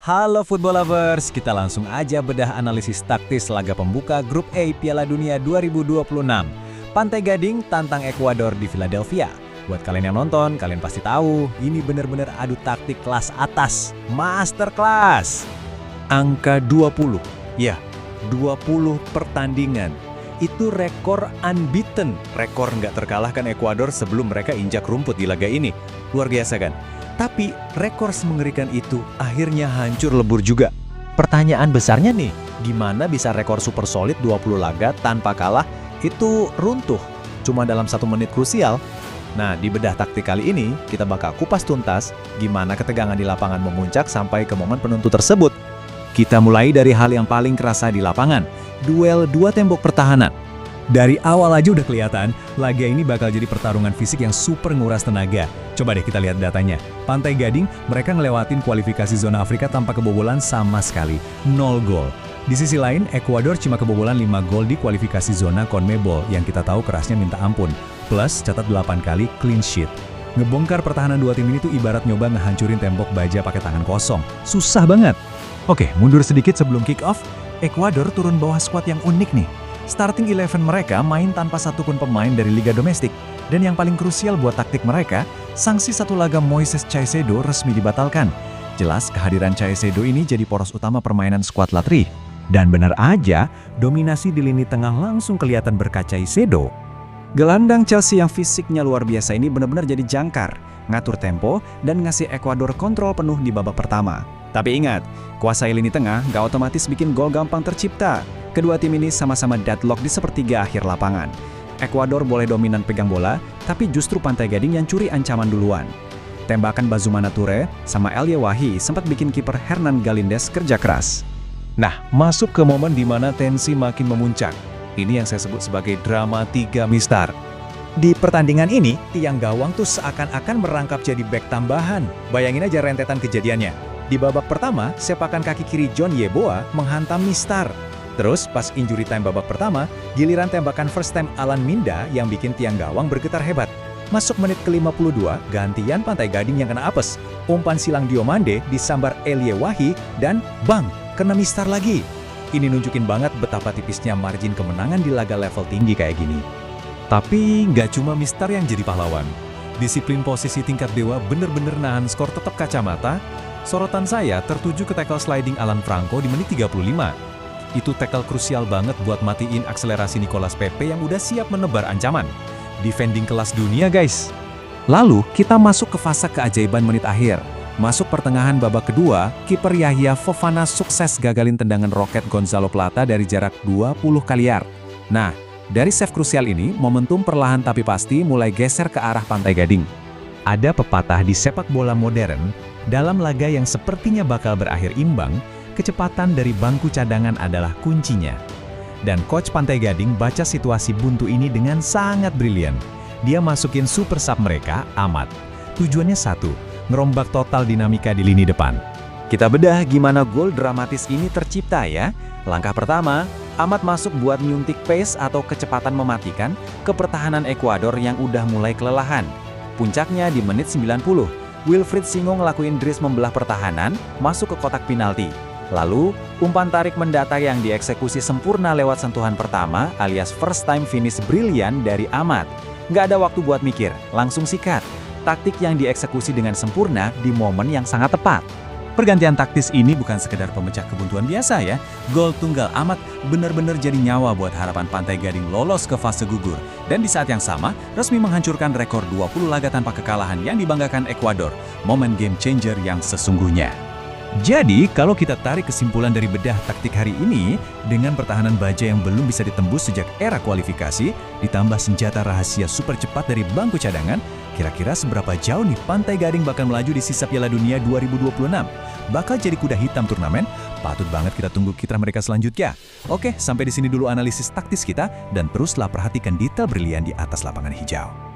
Halo football lovers, kita langsung aja bedah analisis taktis laga pembuka Grup A Piala Dunia 2026. Pantai Gading tantang Ekuador di Philadelphia. Buat kalian yang nonton, kalian pasti tahu, ini bener-bener adu taktik kelas atas, masterclass. Angka 20, ya, 20 pertandingan. Itu rekor unbeaten, rekor nggak terkalahkan Ekuador sebelum mereka injak rumput di laga ini. Luar biasa kan? Tapi rekor semengerikan itu akhirnya hancur lebur juga. Pertanyaan besarnya nih, gimana bisa rekor super solid 20 laga tanpa kalah itu runtuh cuma dalam 1 menit krusial? Nah, di bedah taktik kali ini, kita bakal kupas tuntas gimana ketegangan di lapangan memuncak sampai ke momen penentu tersebut. Kita mulai dari hal yang paling kerasa di lapangan, duel dua tembok pertahanan. Dari awal aja udah kelihatan, laga ini bakal jadi pertarungan fisik yang super nguras tenaga. Coba deh kita lihat datanya. Pantai Gading, mereka ngelewatin kualifikasi zona Afrika tanpa kebobolan sama sekali, 0 gol. Di sisi lain, Ekuador cuma kebobolan 5 gol di kualifikasi zona CONMEBOL yang kita tahu kerasnya minta ampun. Plus, catat 8 kali clean sheet. Ngebongkar pertahanan dua tim ini tuh ibarat nyoba ngehancurin tembok baja pakai tangan kosong. Susah banget. Oke, mundur sedikit sebelum kick off, Ekuador turun bawa skuad yang unik nih. Starting 11 mereka main tanpa satupun pemain dari liga domestik. Dan yang paling krusial buat taktik mereka, sanksi satu laga Moises Caicedo resmi dibatalkan. Jelas kehadiran Caicedo ini jadi poros utama permainan skuad Latri. Dan benar aja, dominasi di lini tengah langsung kelihatan berkat Caicedo. Gelandang Chelsea yang fisiknya luar biasa ini benar-benar jadi jangkar, ngatur tempo, dan ngasih Ekuador kontrol penuh di babak pertama. Tapi ingat, kuasai lini tengah gak otomatis bikin gol gampang tercipta. Kedua tim ini sama-sama deadlock di sepertiga akhir lapangan. Ekuador boleh dominan pegang bola, tapi justru Pantai Gading yang curi ancaman duluan. Tembakan Bazumana Toure sama El Yewahi sempat bikin kiper Hernan Galíndez kerja keras. Nah, masuk ke momen di mana tensi makin memuncak. Ini yang saya sebut sebagai drama 3 mistar. Di pertandingan ini, tiang gawang tuh seakan-akan merangkap jadi bek tambahan. Bayangin aja rentetan kejadiannya. Di babak pertama, sepakan kaki kiri John Yeboah menghantam Mistar. Terus pas injury time babak pertama, giliran tembakan first time Alan Minda yang bikin tiang gawang bergetar hebat. Masuk menit ke-52, gantian Pantai Gading yang kena apes. Umpan silang Diomande disambar El Yewahi dan bang, kena Mistar lagi. Ini nunjukin banget betapa tipisnya margin kemenangan di laga level tinggi kayak gini. Tapi nggak cuma Mistar yang jadi pahlawan. Disiplin posisi tingkat dewa bener-bener nahan skor tetap kacamata. Sorotan saya tertuju ke tackle sliding Alan Franco di menit 35. Itu tackle krusial banget buat matiin akselerasi Nicolas Pepe yang udah siap menebar ancaman. Defending kelas dunia guys. Lalu kita masuk ke fase keajaiban menit akhir. Masuk pertengahan babak kedua, kiper Yahya Fofana sukses gagalin tendangan roket Gonzalo Plata dari jarak 20 kaliar. Nah, dari save krusial ini, momentum perlahan tapi pasti mulai geser ke arah Pantai Gading. Ada pepatah di sepak bola modern, dalam laga yang sepertinya bakal berakhir imbang, kecepatan dari bangku cadangan adalah kuncinya. Dan coach Pantai Gading baca situasi buntu ini dengan sangat brilian. Dia masukin super sub mereka, Ahmad. Tujuannya satu, ngerombak total dinamika di lini depan. Kita bedah gimana gol dramatis ini tercipta ya. Langkah pertama, Ahmad masuk buat nyuntik pace atau kecepatan mematikan ke pertahanan Ekuador yang udah mulai kelelahan. Puncaknya di menit 90, Wilfried Singo ngelakuin dris membelah pertahanan, masuk ke kotak penalti. Lalu, umpan tarik mendata yang dieksekusi sempurna lewat sentuhan pertama alias first time finish brilian dari Ahmad. Nggak ada waktu buat mikir, langsung sikat. Taktik yang dieksekusi dengan sempurna di momen yang sangat tepat. Pergantian taktis ini bukan sekedar pemecah kebuntuan biasa ya. Gol tunggal Ahmad benar-benar jadi nyawa buat harapan Pantai Gading lolos ke fase gugur. Dan di saat yang sama, resmi menghancurkan rekor 20 laga tanpa kekalahan yang dibanggakan Ekuador. Momen game changer yang sesungguhnya. Jadi, kalau kita tarik kesimpulan dari bedah taktik hari ini, dengan pertahanan baja yang belum bisa ditembus sejak era kualifikasi, ditambah senjata rahasia super cepat dari bangku cadangan, kira-kira seberapa jauh nih Pantai Gading bakal melaju di sisa Piala Dunia 2026? Bakal jadi kuda hitam turnamen? Patut banget kita tunggu kiprah mereka selanjutnya. Oke, sampai di sini dulu analisis taktis kita, dan teruslah perhatikan detail brilian di atas lapangan hijau.